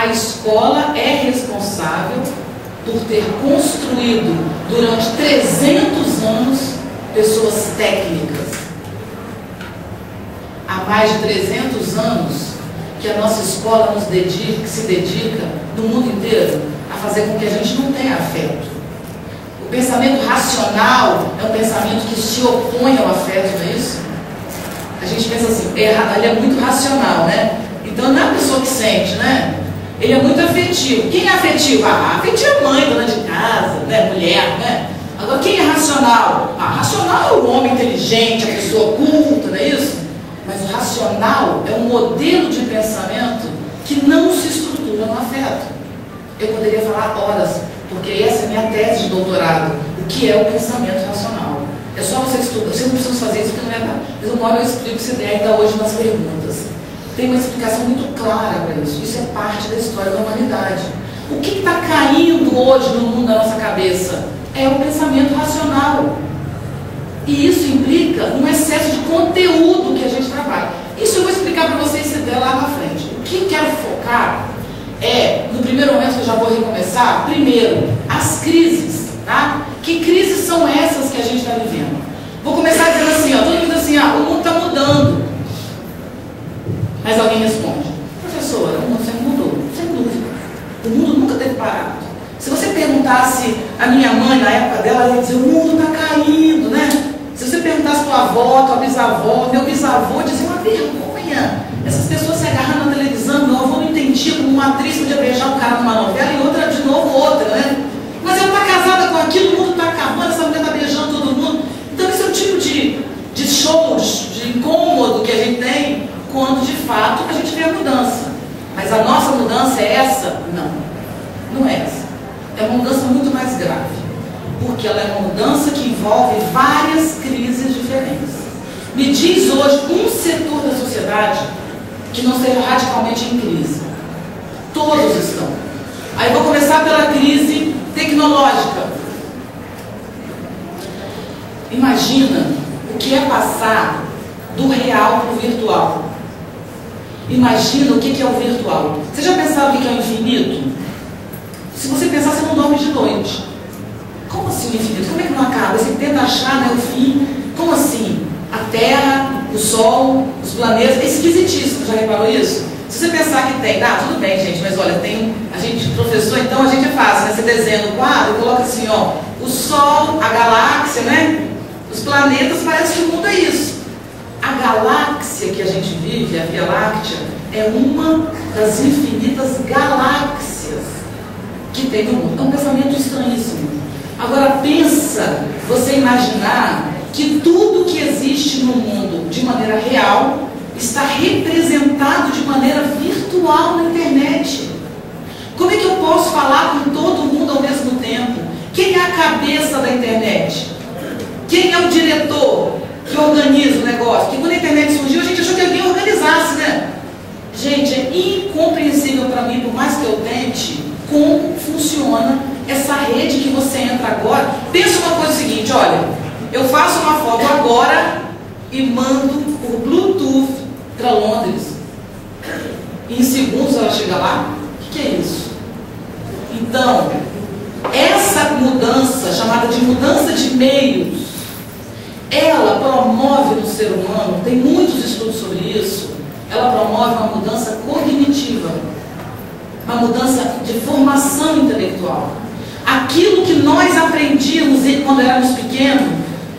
A escola é responsável por ter construído durante 300 anos pessoas técnicas. Há mais de 300 anos que a nossa escola se dedica no mundo inteiro a fazer com que a gente não tenha afeto. O pensamento racional é um pensamento que se opõe ao afeto, não é isso? A gente pensa assim, ele é muito racional, né? Então não é a pessoa que sente, né? Ele é muito afetivo. Quem é afetivo? Afetivo é mãe, dona de casa, né? Mulher, né? Agora quem é racional? Racional é o homem inteligente, a pessoa culta, não é isso? Mas o racional é um modelo de pensamento que não se estrutura no afeto. Eu poderia falar horas, porque essa é a minha tese de doutorado. O que é o pensamento racional? É só você estudar. Vocês não precisam fazer isso porque não é nada. Mas uma hora eu explico essa ideia ainda hoje nas perguntas. Tem uma explicação muito clara para isso. Isso é parte da história da humanidade. O que está caindo hoje no mundo da nossa cabeça? É o pensamento racional. E isso implica um excesso de conteúdo que a gente trabalha. Isso eu vou explicar para vocês se der lá na frente. O que quero focar é, no primeiro momento que eu já vou recomeçar, primeiro, as crises, tá? Que crises são essas que a gente está vivendo? Vou começar dizendo assim, todo mundo diz assim, o mundo está mudando. Mas alguém responde, professora, o mundo sempre mudou, sem dúvida. O mundo nunca teve parado. Se você perguntasse a minha mãe, na época dela, ela ia dizer, o mundo está caindo, né? Se você perguntasse tua avó, tua bisavó, meu bisavô, dizia uma vergonha. Essas pessoas se agarrando na televisão, meu avô não entendia como uma atriz podia beijar um cara numa novela e outra de novo outra, né? Mas ela está casada com aquilo, o mundo está acabando, essa mulher está beijando todo mundo. Então esse é o tipo de show, de incômodo que a gente tem quando de fato a gente vê a mudança. Mas a nossa mudança é essa? Não, não é essa. É uma mudança muito mais grave, porque ela é uma mudança que envolve várias crises diferentes. Me diz hoje um setor da sociedade que não esteja radicalmente em crise. Todos estão. Aí vou começar pela crise tecnológica. Imagina o que é passar do real para o virtual. Imagina o que é o virtual. Você já pensaram o que é o infinito? Se você pensar, você não dorme de noite. Como assim o infinito? Como é que não acaba? Você tenta achar, né, o fim. Como assim? A Terra, o Sol, os planetas. É esquisitíssimo, já reparou isso? Se você pensar que tem, tudo bem, gente, mas olha, a gente, professor, então a gente é fácil, né? Você desenha no quadro e coloca assim, o Sol, a galáxia, né? Os planetas, parece que o mundo é isso. A galáxia que a gente vive, a Via Láctea, é uma das infinitas galáxias que tem no mundo. É um pensamento estranhíssimo. Agora pensa, você imaginar que tudo que existe no mundo de maneira real está representado de maneira virtual na internet. Como é que eu posso falar com todo mundo ao mesmo tempo? Quem é a cabeça da internet? Quem é o diretor que organiza o negócio? Porque quando a internet surgiu, a gente achou que alguém organizasse, né? Gente, é incompreensível para mim, por mais que eu tente, como funciona essa rede que você entra agora. Pensa uma coisa seguinte, olha, eu faço uma foto agora e mando por Bluetooth para Londres. E em segundos ela chega lá. O que é isso? Então, essa mudança, chamada de mudança de meios, ela promove no ser humano, tem muitos estudos sobre isso, ela promove uma mudança cognitiva, uma mudança de formação intelectual. Aquilo que nós aprendíamos quando éramos pequenos,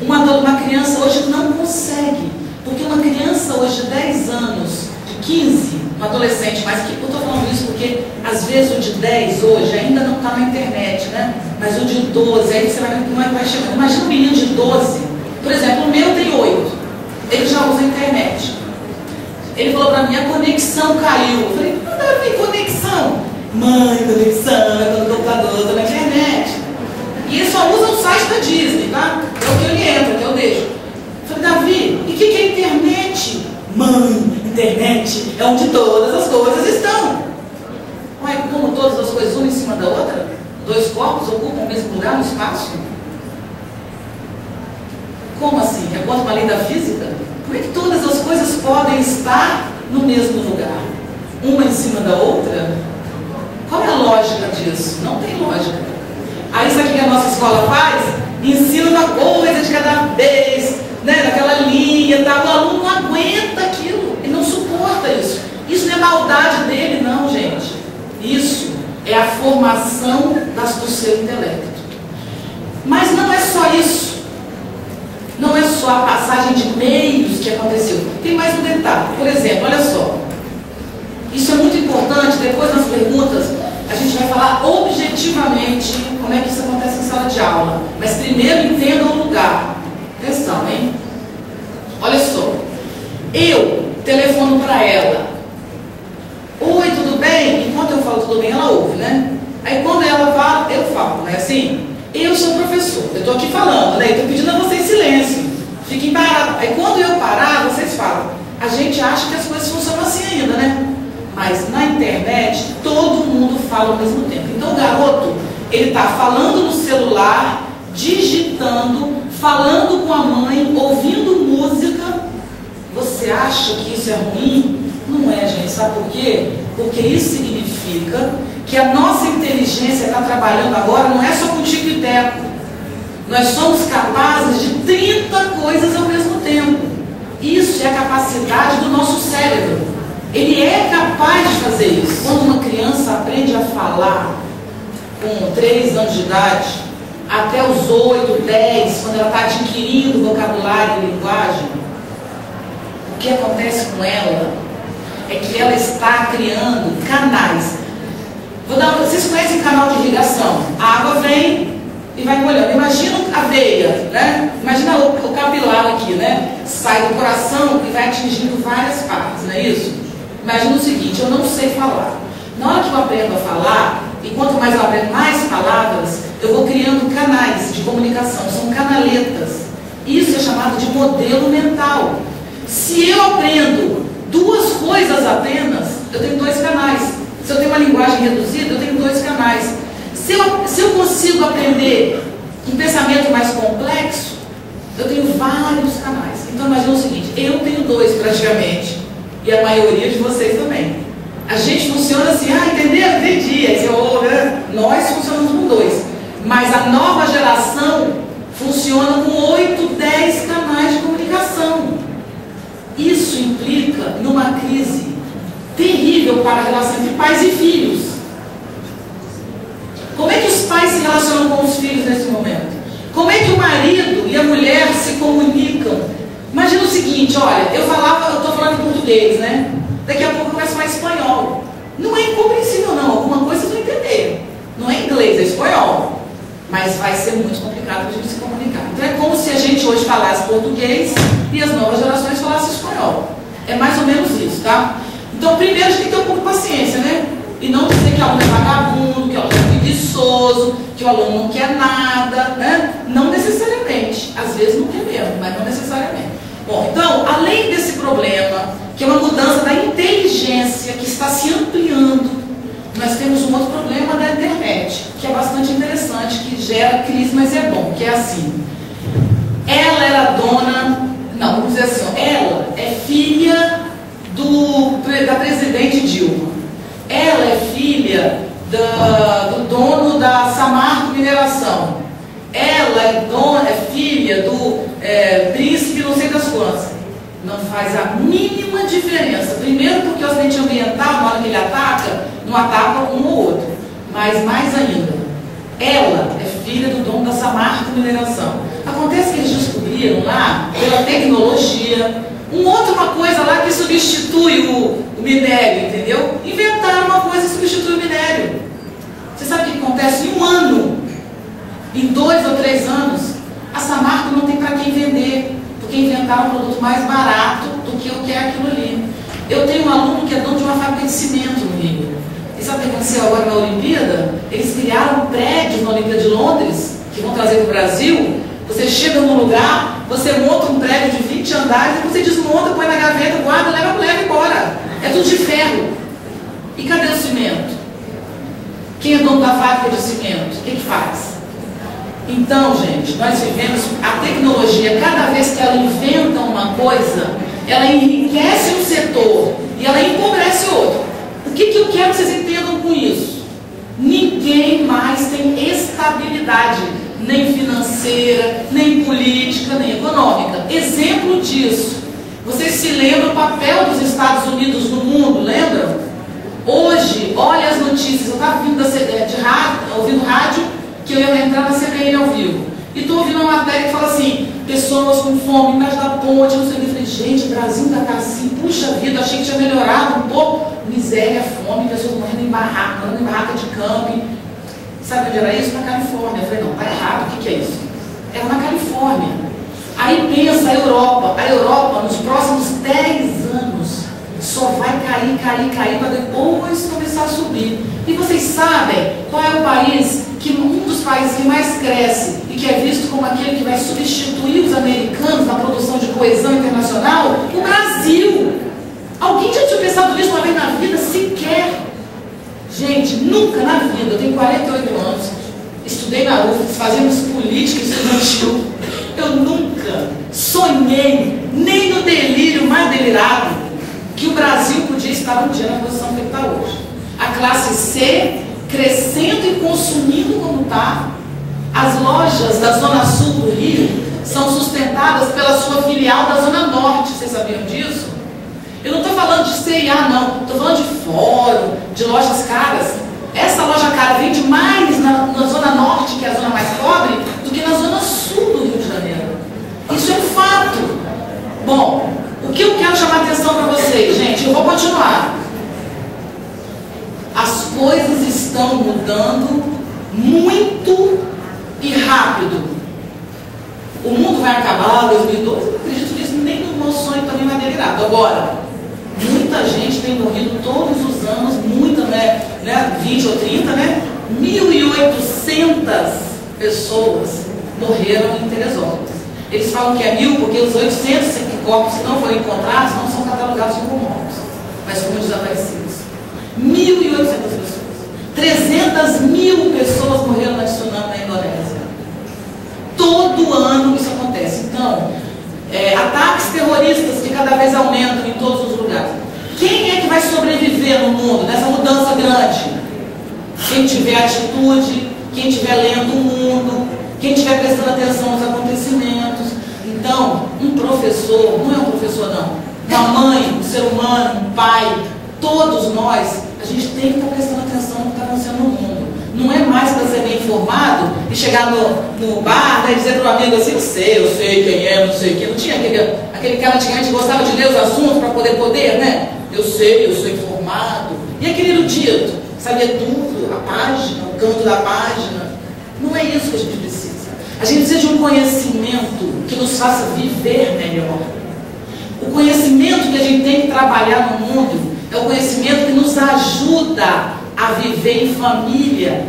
uma criança hoje não consegue, porque uma criança hoje de 10 anos, de 15, um adolescente, mas que eu estou falando isso porque às vezes o de 10 hoje ainda não está na internet, né? Mas o de 12, aí você vai chegar. Imagina um menino de 12, por exemplo, o meu tem 8, ele já usa a internet. Ele falou para mim, a conexão caiu. Eu falei, não deve ter conexão. Mãe, conexão, eu estou no computador, estou na internet. E ele só usa o site da Disney, tá? É o que ele entra, que eu deixo. Eu falei, Davi, e o que é internet? Mãe, internet é onde todas as coisas estão. Ué, como todas as coisas uma em cima da outra? Dois corpos ocupam o mesmo lugar no espaço? Como assim? É contra uma lei da física? Como é que todas as coisas podem estar no mesmo lugar? Uma em cima da outra? Qual é a lógica disso? Não tem lógica. Aí sabe o que a nossa escola faz? Ensina uma coisa de cada vez, né, naquela linha, tá? O aluno não aguenta aquilo, ele não suporta isso. Isso não é maldade dele, não, gente. Isso é a formação do seu intelecto. Mas não é só isso. Não é só a passagem de meios que aconteceu. Tem mais um detalhe. Por exemplo, olha só. Isso é muito importante. Depois nas perguntas, a gente vai falar objetivamente como é que isso acontece em sala de aula. Mas primeiro entenda o lugar. Atenção, hein? Olha só. Eu telefono para ela. Oi, tudo bem? Enquanto eu falo tudo bem, ela ouve, né? Aí quando ela fala, eu falo, não é assim? Eu sou professor, eu estou aqui falando, né? Estou pedindo a vocês silêncio. Fiquem parados. Aí quando eu parar, vocês falam. A gente acha que as coisas funcionam assim ainda, né? Mas na internet, todo mundo fala ao mesmo tempo. Então o garoto, ele está falando no celular, digitando, falando com a mãe, ouvindo música. Você acha que isso é ruim? Não é, gente. Sabe por quê? Porque isso significa que a nossa inteligência está trabalhando agora, não é só com tico e teco. Nós somos capazes de 30 coisas ao mesmo tempo. Isso é a capacidade do nosso cérebro. Ele é capaz de fazer isso. Quando uma criança aprende a falar com 3 anos de idade, até os 8, 10, quando ela está adquirindo vocabulário e linguagem, o que acontece com ela é que ela está criando canais. Vocês conhecem canal de irrigação? A água vem e vai molhando. Imagina a veia, né? Imagina o capilar aqui, né? Sai do coração e vai atingindo várias partes, não é isso? Imagina o seguinte, eu não sei falar. Na hora que eu aprendo a falar, e quanto mais eu aprendo mais palavras, eu vou criando canais de comunicação, são canaletas. Isso é chamado de modelo mental. Se eu aprendo 2 coisas apenas, eu tenho 2 canais. Se eu tenho uma linguagem reduzida, eu tenho 2 canais. Se eu consigo aprender um pensamento mais complexo, eu tenho vários canais. Então imagina o seguinte, eu tenho 2 praticamente, e a maioria de vocês também. A gente funciona assim, entendeu? Entendi. Aí você, nós funcionamos com 2. Mas a nova geração funciona com 8, 10 canais de comunicação. Isso implica numa crise terrível para a relação entre pais e filhos. Como é que os pais se relacionam com os filhos nesse momento? Como é que o marido e a mulher se comunicam? Imagina o seguinte, olha, eu estou falando em português, né? Daqui a pouco eu começo a falar espanhol. Não é incompreensível não, alguma coisa vocês vão entender. Não é inglês, é espanhol. Mas vai ser muito complicado para a gente se comunicar. Então é como se a gente hoje falasse português e as novas gerações falassem espanhol. É mais ou menos isso, tá? Então primeiro a gente tem que ter um pouco de paciência, né? E não dizer que o aluno é vagabundo, que o aluno é preguiçoso, que o aluno não quer nada, né? Não necessariamente. Às vezes não quer mesmo, mas não necessariamente. Bom, então, além desse problema, que é uma mudança da inteligência que está se ampliando, nós temos um outro problema da internet, que é bastante interessante, que gera crise, mas é bom, que é assim. Ela era dona, não, vamos dizer assim, ela é filha da presidente Dilma. Ela é filha do dono da Samarco Mineração. Ela é filha do príncipe não sei das quantas. Não faz a mínima diferença. Primeiro porque o acidente ambiental, na hora que ele ataca, não ataca um ou outro. Mas mais ainda, ela é filha do dono da Samarco Mineração. Acontece que eles descobriram lá, pela tecnologia, uma coisa lá que substitui o minério, entendeu? Inventaram uma coisa que substitui o minério. Você sabe o que acontece? Em um ano, em 2 ou 3 anos, a Samarco não tem para quem vender, porque inventaram um produto mais barato do que o que é aquilo ali. Eu tenho um aluno que é dono de uma fábrica de cimento no Rio. E sabe o que aconteceu agora na Olimpíada? Eles criaram prédios na Olimpíada de Londres, que vão trazer para o Brasil. Você chega num lugar, você monta um prédio de 20 andares, e você desmonta, põe na gaveta, guarda, leva embora. É tudo de ferro. E cadê o cimento? Quem é dono da fábrica de cimento? O que faz? Então, gente, nós vivemos a tecnologia, cada vez que ela inventa uma coisa, ela enriquece um setor e ela empobrece outro. O que eu quero que vocês entendam com isso? ninguém mais tem estabilidade, nem financeira, nem política, nem econômica. Exemplo disso, vocês se lembram o papel dos Estados Unidos no mundo, lembram? Hoje, olha as notícias, eu estava ouvindo rádio, que eu ia entrar na CBN ao vivo, e estou ouvindo uma matéria que fala assim, pessoas com fome embaixo da ponte, não sei o que. Eu falei, gente, o Brasil está assim, puxa vida, achei que tinha melhorado um pouco. Miséria, fome, pessoas morrendo em barraca de camping. Sabe onde era isso? Na Califórnia. Eu falei, não, está errado, o que é isso? Era na Califórnia. Aí pensa a Europa nos próximos 10 anos só vai cair para depois começar a subir. E vocês sabem qual é o país um dos países que mais cresce e que é visto como aquele que vai substituir os americanos na produção de coesão internacional? O Brasil! Alguém já tinha pensado nisso uma vez na vida? Sequer! Gente, nunca na vida, eu tenho 48 anos, estudei na UFRGS, fazíamos política estudantil, eu nunca sonhei, nem no delírio mais delirado, que o Brasil podia estar um dia na posição que ele está hoje. A classe C crescendo e consumindo como está. As lojas da Zona Sul do Rio são sustentadas pela sua filial da Zona Norte. Vocês sabiam disso? Eu não estou falando de C&A, não. Estou falando de fórum, de lojas caras. Essa loja cara vende mais na Zona Norte, que é a zona mais pobre, do que na Zona Sul do Rio de Janeiro. Isso é um fato. Bom, o que eu quero chamar a atenção para vocês, gente, eu vou continuar. As coisas estão mudando muito e rápido. O mundo vai acabar em 2012, eu não acredito nisso, nem no meu sonho também vai delirado. Agora, muita gente tem morrido todos os anos, muita, né, 20 ou 30, né? 1.800 pessoas morreram em Teresópolis. Eles falam que é 1.000 porque os 800 corpos que não foram encontrados não são catalogados como mortos, mas como desaparecidos. 1.800 pessoas. 300.000 pessoas morreram na tsunami na Indonésia. Todo ano isso acontece. Então, ataques terroristas que cada vez aumentam em todos os lugares. Quem é que vai sobreviver no mundo nessa mudança grande? Quem tiver atitude, quem estiver lendo o mundo, quem estiver prestando atenção aos acontecimentos. Então, um professor, não é um professor não, uma mãe, um ser humano, um pai, todos nós, a gente tem que estar prestando atenção no que está acontecendo no mundo. Não é mais para ser bem informado e chegar no bar, né, e dizer para o amigo assim, eu sei quem é, não sei quem. Não tinha aquele cara antigamente que gostava de ler os assuntos para poder, né? Eu sou informado. E aquele erudito, sabia tudo, a página, o canto da página. Não é isso que a gente precisa. A gente precisa de um conhecimento que nos faça viver melhor. O conhecimento que a gente tem que trabalhar no mundo é o conhecimento que nos ajuda a viver em família